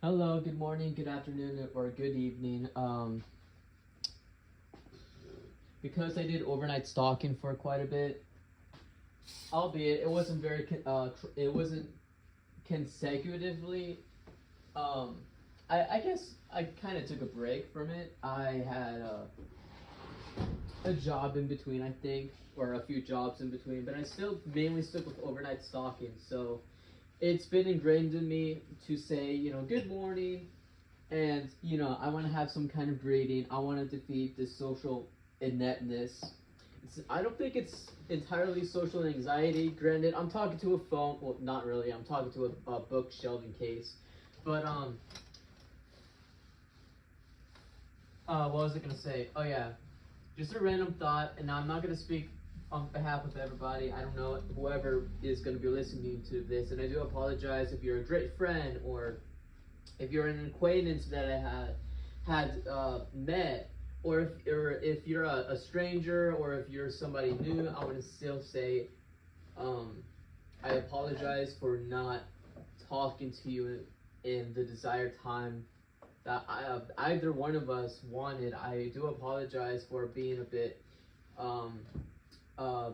Hello, good morning, good afternoon, or good evening. Because I did overnight stalking for quite a bit, albeit it wasn't consecutively. Um, I guess I kind of took a break from it. I had a job in between, I think, or a few jobs in between, but I still mainly stuck with overnight stalking. So it's been ingrained in me to say, good morning, and I want to have some kind of greeting. I want to defeat this social ineptness. I don't think it's entirely social anxiety. Granted, I'm talking to a phone. Well, not really. I'm talking to a book shelving case. But what was I gonna say? Oh yeah, just a random thought. And now I'm not gonna speak on behalf of everybody. I don't know whoever is gonna be listening to this, and I do apologize if you're a great friend or if you're an acquaintance that I had met, or if you're a stranger, or if you're somebody new. I want to still say I apologize for not talking to you in the desired time that either one of us wanted. I do apologize for being a bit um, uh,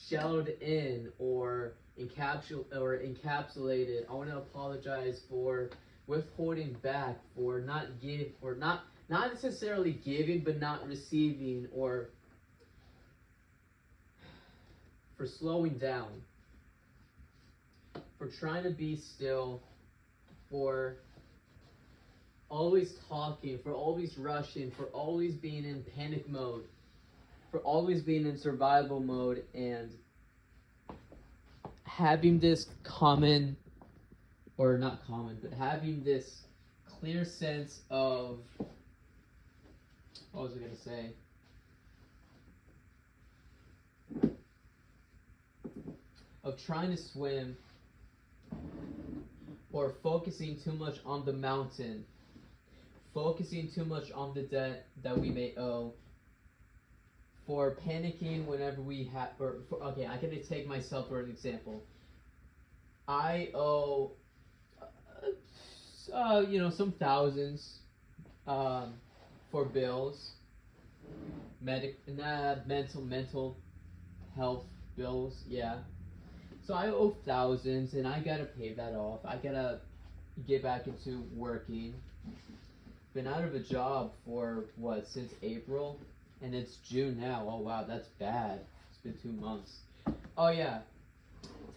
shelled in or encapsulated. I want to apologize for withholding back, for not necessarily giving but not receiving, or for slowing down, for trying to be still, for always talking, for always rushing, for always being in panic mode, for always being in survival mode, and having this common, or not common, but having this clear sense of, what was I going to say? Of trying to swim, or focusing too much on the mountain, focusing too much on the debt that we may owe, for panicking whenever we have, okay, I can take myself for an example. I owe, some thousands, for bills, mental health bills, yeah. So I owe thousands, and I gotta pay that off. I gotta get back into working. Been out of a job for what, since April, and it's June now. Oh wow, that's bad. It's been 2 months. Oh yeah,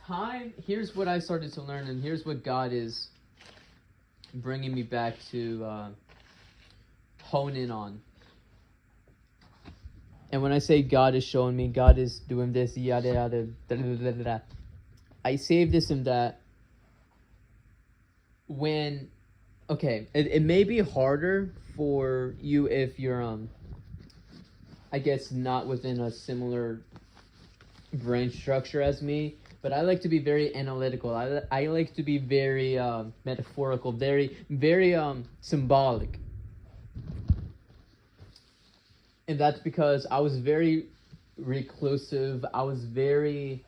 time. Here's what I started to learn, and here's what God is bringing me back to hone in on. And when I say God is showing me, God is doing this, yada yada, da da da da da. I say this and that. When, okay, it may be harder for you if you're I guess not within a similar brain structure as me, but I like to be very analytical. I like to be very metaphorical, very symbolic. And that's because I was very reclusive. I was very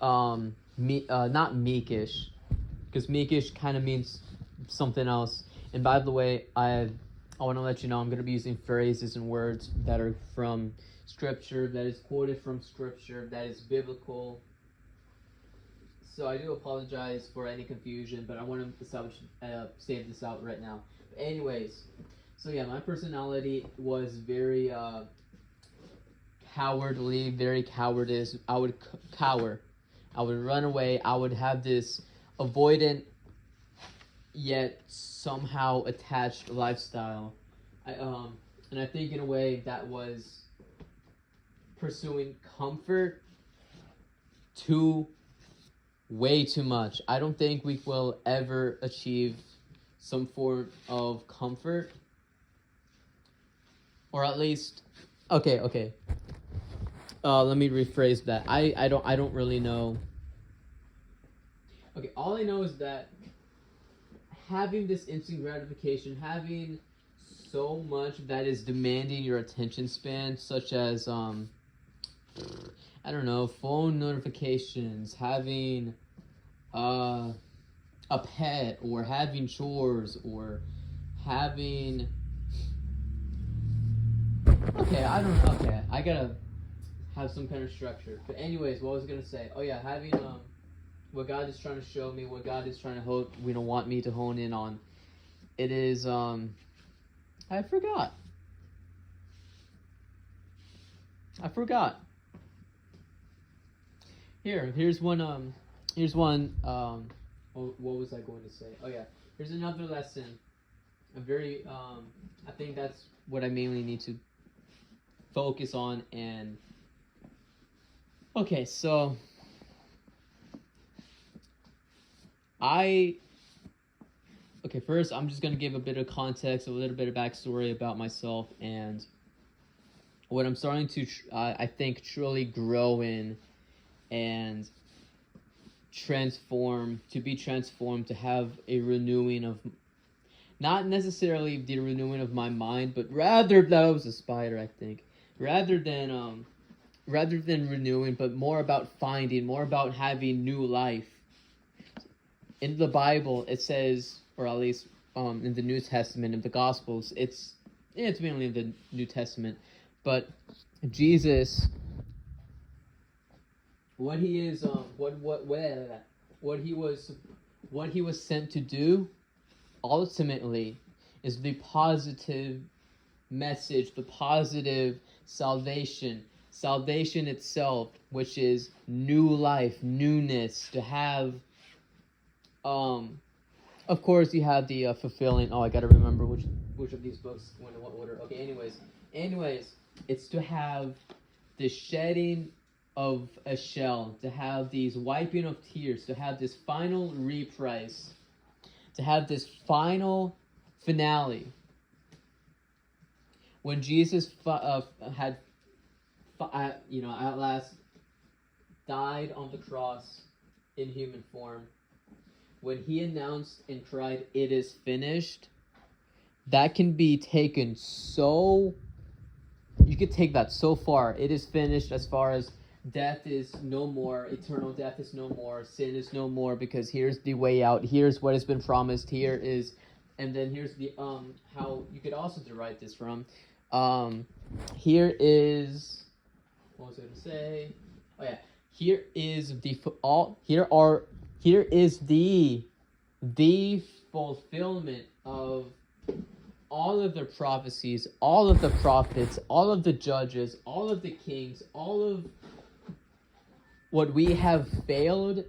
not meekish, because meekish kind of means something else. And by the way, I want to let you know I'm going to be using phrases and words that are from scripture, that is quoted from scripture, that is biblical. So I do apologize for any confusion, but I want to save this out right now. But anyways, so yeah, my personality was very cowardly, very cowardice. I would cower. I would run away. I would have this avoidant yet somehow attached lifestyle. And I think in a way that was pursuing comfort way too much. I don't think we will ever achieve some form of comfort, or at least, okay. Let me rephrase that. I don't really know. Okay, all I know is that having this instant gratification, having so much that is demanding your attention span, such as I don't know, phone notifications, having a pet or having chores or having, okay, I don't know, okay, I gotta have some kind of structure. But anyways, what was I gonna say? Oh yeah, having what God is trying to show me, what God is trying to want me to hone in on. It is I forgot. Here's one what was I going to say? Oh yeah, here's another lesson. A very I think that's what I mainly need to focus on. And okay, so first I'm just gonna give a bit of context, a little bit of backstory about myself and what I'm starting to I think truly grow in and be transformed, to have a renewing of, not necessarily the renewing of my mind, but rather, that was a spider, I think, rather than renewing, but more about finding, more about having new life. In the Bible, it says, or at least in the New Testament, in the Gospels, it's mainly in the New Testament, but Jesus, what he is, what he was sent to do, ultimately, is the positive message, the positive salvation itself, which is new life, newness, to have. Of course, you have the fulfilling. Oh, I gotta remember which of these books went in what order. Okay, anyways, it's to have the shedding of a shell, to have these wiping of tears, to have this final reprise, to have this final finale. When Jesus had, at last died on the cross in human form, when he announced and cried, "It is finished," that can be taken so. You could take that so far. It is finished as far as death is no more, eternal death is no more, sin is no more, because here's the way out, here's what has been promised, here is, and then here's the how you could also derive this from. Here is, what was I going to say? Oh yeah, here is the fulfillment of all of the prophecies, all of the prophets, all of the judges, all of the kings, all of what we have failed,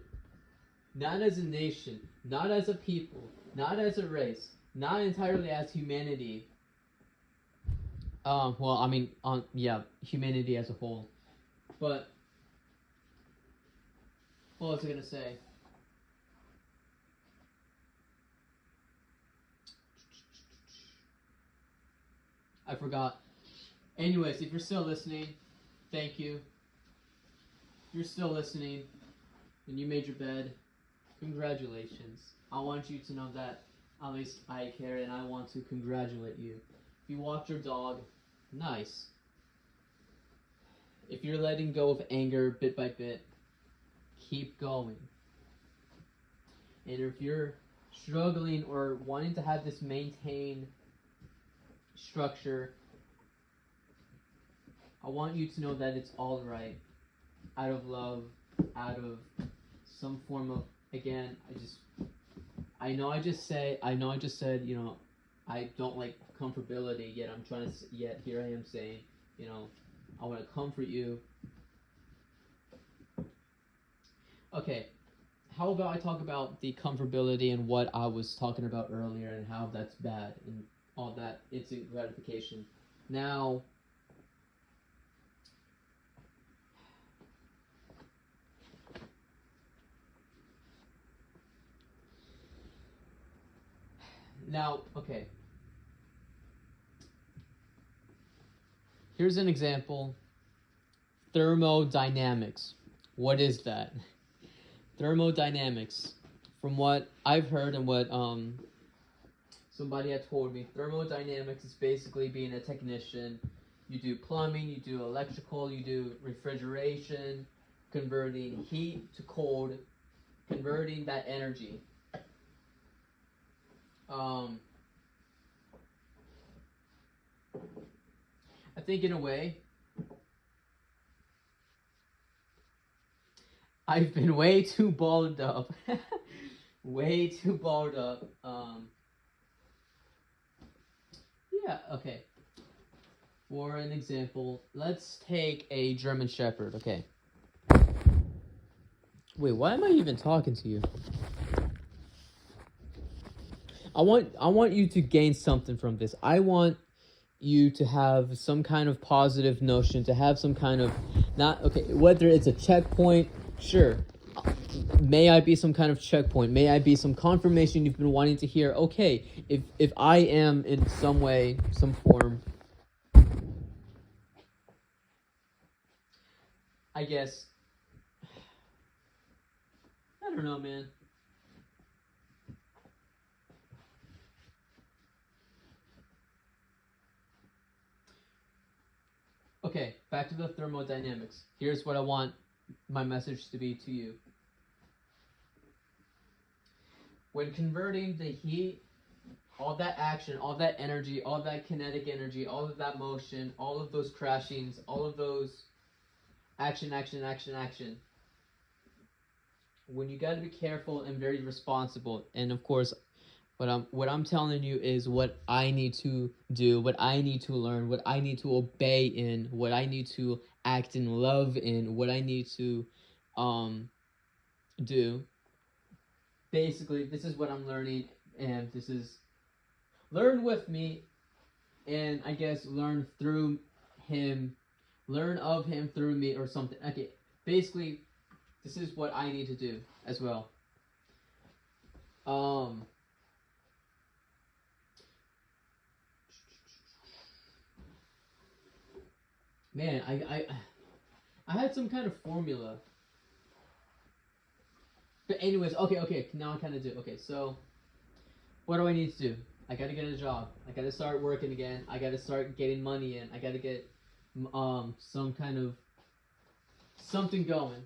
not as a nation, not as a people, not as a race, not entirely as humanity. Humanity as a whole. But what was I gonna say? I forgot. Anyways, if you're still listening, thank you. If you're still listening and you made your bed, congratulations. I want you to know that at least I care, and I want to congratulate you. If you walked your dog, nice. If you're letting go of anger bit by bit, keep going. And if you're struggling or wanting to have this maintained structure, I want you to know that it's all right. Out of love, out of some form of, again, I know I just said, I don't like comfortability, yet here I am saying, I want to comfort you. Okay, how about I talk about the comfortability and what I was talking about earlier and how that's bad and all that instant gratification. Now, okay. Here's an example. Thermodynamics. What is that? Thermodynamics. From what I've heard and what somebody had told me, thermodynamics is basically being a technician. You do plumbing, you do electrical, you do refrigeration, converting heat to cold, converting that energy. Um, I think in a way, I've been way too balled up. Way too balled up. Yeah, okay. For an example, let's take a German Shepherd, okay. Wait, why am I even talking to you? I want you to gain something from this. I want you to have some kind of positive notion, to have some kind of, not, okay, whether it's a checkpoint, sure. May I be some kind of checkpoint? May I be some confirmation you've been wanting to hear? Okay, if I am in some way, some form, I guess, I don't know, man. Okay, back to the thermodynamics. Here's what I want my message to be to you. When converting the heat, all that action, all that energy, all that kinetic energy, all of that motion, all of those crashings, all of those action, when you got to be careful and very responsible, and of course, what I'm telling you is what I need to do, what I need to learn, what I need to obey in, what I need to act in love in, what I need to do. Basically, this is what I'm learning, and this is learn with me, and I guess learn through him, learn of him through me, or something. Okay, basically, this is what I need to do as well. Man, I had some kind of formula. But anyways, okay, now I kind of do. Okay, so what do I need to do? I gotta get a job. I gotta start working again. I gotta start getting money in. I gotta get some kind of something going.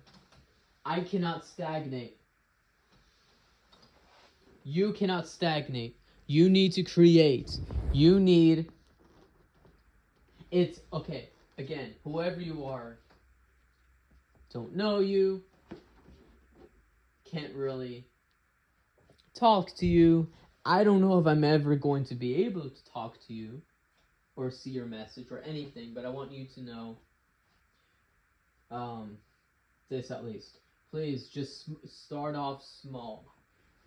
I cannot stagnate. You cannot stagnate. You need to create. You need... It's... Okay, again, whoever you are, don't know you, can't really talk to you. I don't know if I'm ever going to be able to talk to you or see your message or anything, but I want you to know this at least. Please just start off small.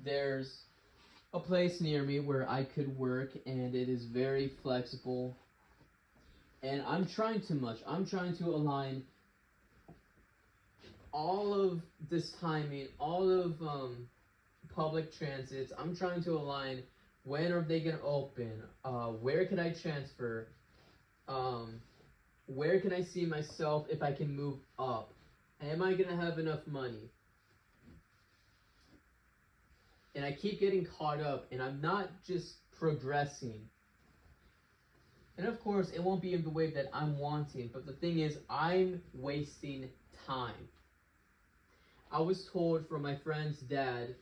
There's a place near me where I could work, and it is very flexible. And I'm trying too much. I'm trying to align all of this timing, all of public transits. I'm trying to align when are they going to open, where can I transfer, where can I see myself if I can move up, am I going to have enough money? And I keep getting caught up, and I'm not just progressing. And of course, it won't be in the way that I'm wanting, but the thing is, I'm wasting time. I was told from my friend's dad,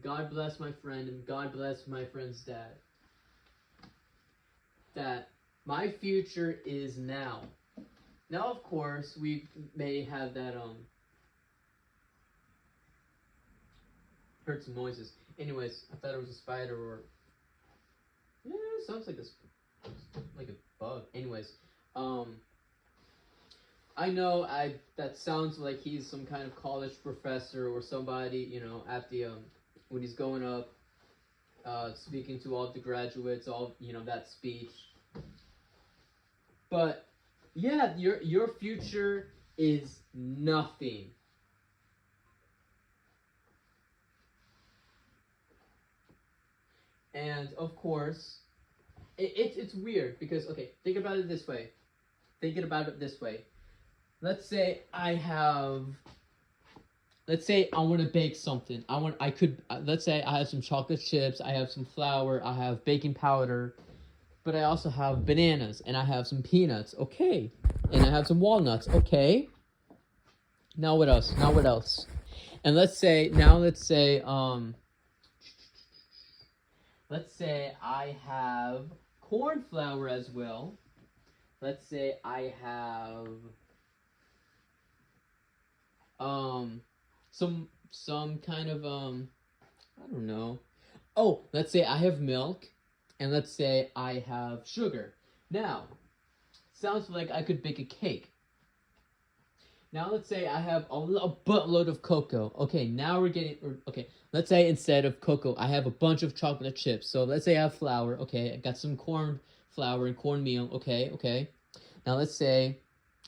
God bless my friend, and God bless my friend's dad, that my future is now. Now, of course, we may have that, heard some noises. Anyways, I thought it was a spider or... Yeah, it sounds like a bug. Anyways, I know that sounds like he's some kind of college professor or somebody, you know, at the when he's going up, speaking to all the graduates, all, you know, that speech. But yeah, your future is nothing. And of course, it's weird because, okay, think about it this way. Thinking about it this way. Let's say I want to bake something. Let's say I have some chocolate chips, I have some flour, I have baking powder, but I also have bananas, and I have some peanuts, okay. And I have some walnuts, okay. Now what else? And let's say, let's say I have corn flour as well. Let's say I have some kind of I don't know. Oh, let's say I have milk, and let's say I have sugar. Now, sounds like I could bake a cake. Now let's say I have a buttload of cocoa. Okay, now we're getting, okay, let's say instead of cocoa, I have a bunch of chocolate chips. So let's say I have flour. Okay, I got some corn flour and cornmeal. Okay. Now let's say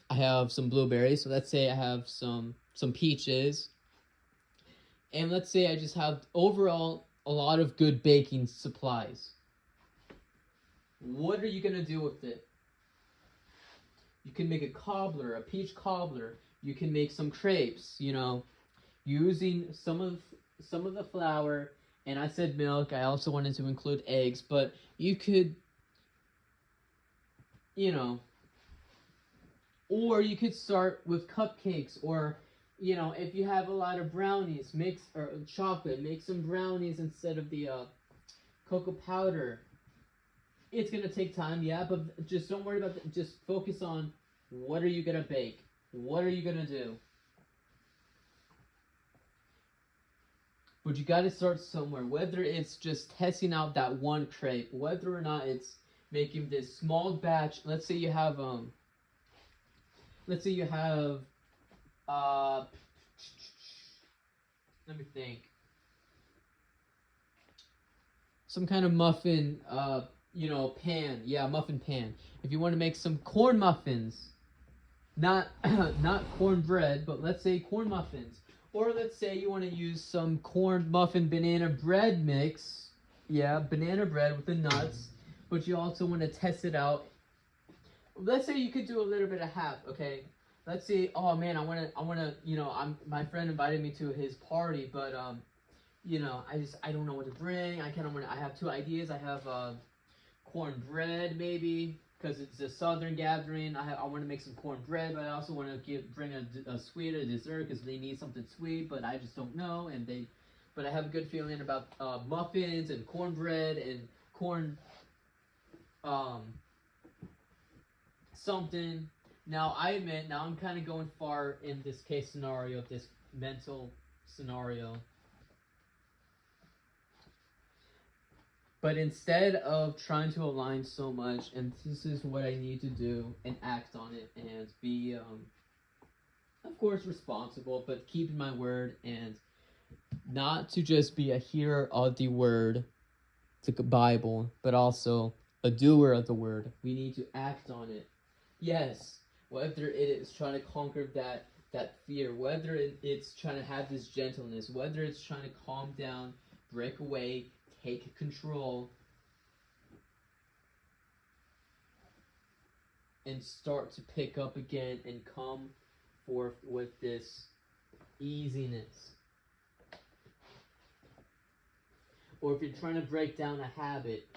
I have some blueberries. So let's say I have some peaches. And let's say I just have overall a lot of good baking supplies. What are you going to do with it? You can make a cobbler, a peach cobbler. You can make some crepes, using some of the flour, and I said milk. I also wanted to include eggs, but you could, or you could start with cupcakes, or if you have a lot of brownies, or chocolate, make some brownies instead of the cocoa powder. It's gonna take time, yeah, but just don't worry about that. Just focus on what are you gonna bake? What are you gonna do? But you gotta start somewhere, whether it's just testing out that one crepe, whether or not it's making this small batch. Let's say you have let me think. Some kind of muffin pan. Yeah, muffin pan. If you want to make some corn muffins, not cornbread, but let's say corn muffins. Or let's say you want to use some corn muffin banana bread mix. Yeah, banana bread with the nuts, but you also want to test it out. Let's say you could do a little bit of half, okay? Let's say, oh man, I want to, my friend invited me to his party, but I don't know what to bring. I have two ideas. I have cornbread maybe, because it's a southern gathering. I want to make some cornbread, but I also want to bring a dessert, because they need something sweet, but I just don't know. But I have a good feeling about muffins and cornbread and corn something. Now I admit, now I'm kind of going far in this case scenario, this mental scenario. But instead of trying to align so much, and this is what I need to do, and act on it, and be, of course, responsible, but keeping my word, and not to just be a hearer of the word, the Bible, but also a doer of the word. We need to act on it. Yes, whether it is trying to conquer that fear, whether it's trying to have this gentleness, whether it's trying to calm down, break away, take control, and start to pick up again and come forth with this easiness. Or if you're trying to break down a habit,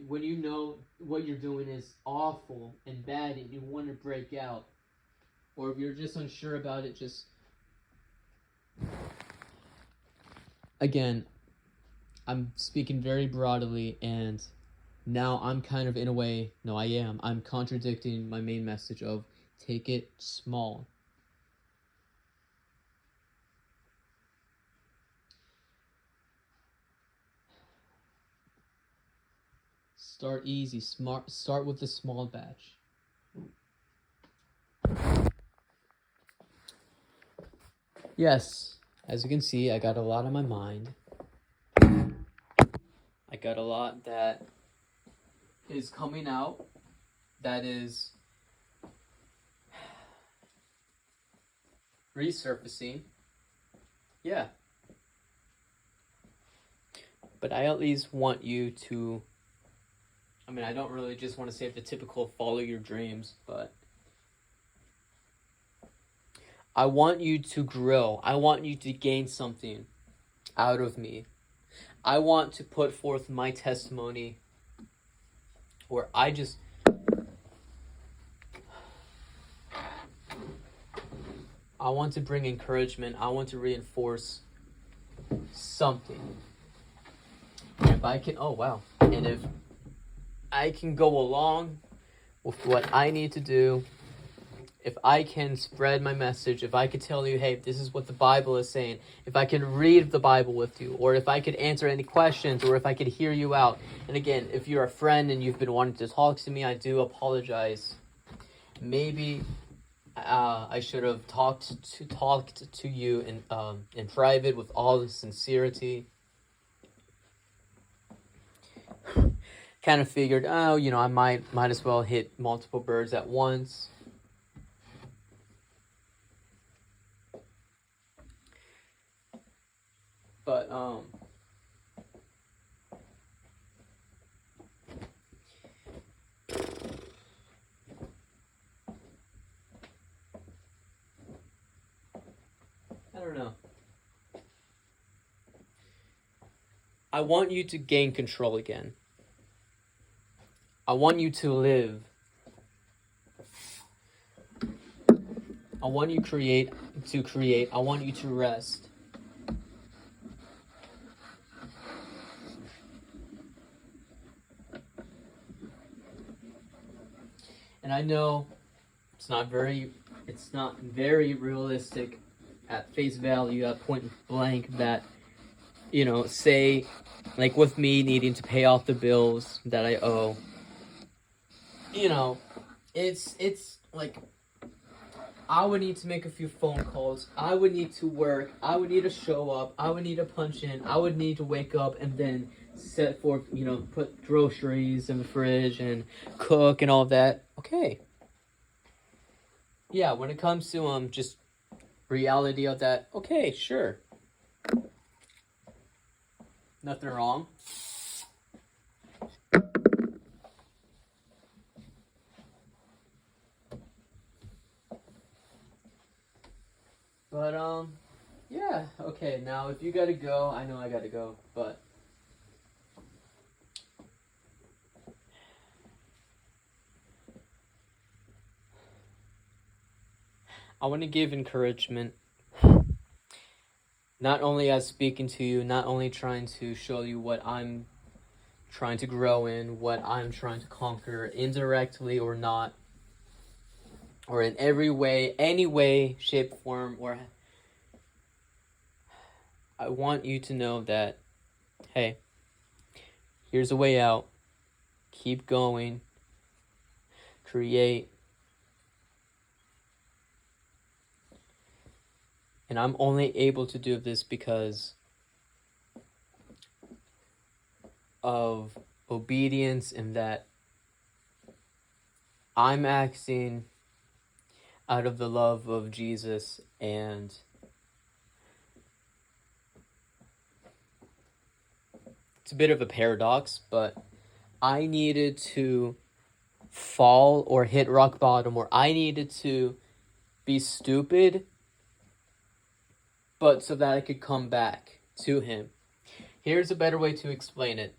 when you know what you're doing is awful and bad and you want to break out, or if you're just unsure about it, just again, I'm speaking very broadly, and now I'm kind of, in a way, I'm contradicting my main message of take it small. Start easy, start with a small batch. Yes, as you can see, I got a lot on my mind. I got a lot that is coming out, that is resurfacing. Yeah. But I at least want you to, I don't really just want to say the typical follow your dreams, but I want you to grow. I want you to gain something out of me. I want to put forth my testimony where I want to bring encouragement. I want to reinforce something. And I can, oh wow, and if I can go along with what I need to do, if I can spread my message, if I could tell you, hey, this is what the Bible is saying, if I could read the Bible with you, or if I could answer any questions, or if I could hear you out. And again, if you're a friend and you've been wanting to talk to me, I do apologize. Maybe I should have talked to you in private with all the sincerity. Kind of figured, oh, I might as well hit multiple birds at once. But I don't know. I want you to gain control again. I want you to live. I want you to create. I want you to rest. And I know it's not very realistic at face value, at point blank, that, say, like with me needing to pay off the bills that I owe, it's like, I would need to make a few phone calls, I would need to work, I would need to show up, I would need to punch in, I would need to wake up and then set forth, put groceries in the fridge and cook and all of that. Okay. Yeah, when it comes to just reality of that, okay, sure. Nothing wrong. But yeah, okay, now if you gotta go, I know I gotta go, but I want to give encouragement, not only as speaking to you, not only trying to show you what I'm trying to grow in, what I'm trying to conquer, indirectly or not, or in every way, any way, shape, form, or I want you to know that, hey, here's a way out. Keep going. Create. And I'm only able to do this because of obedience, and that I'm acting out of the love of Jesus. And it's a bit of a paradox, but I needed to fall or hit rock bottom, or I needed to be stupid, but so that I could come back to him. Here's a better way to explain it.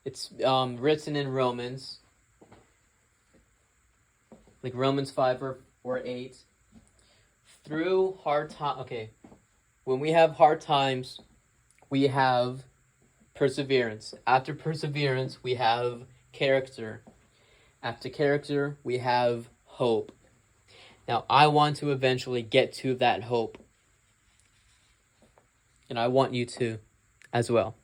It's written in Romans, like Romans 5 or 8. Through hard time, okay, when we have hard times, we have perseverance. After perseverance, we have character. After character, we have hope. Now, I want to eventually get to that hope. And I want you to as well.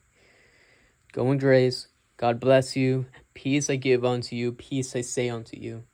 Go in grace. God bless you. Peace I give unto you. Peace I say unto you.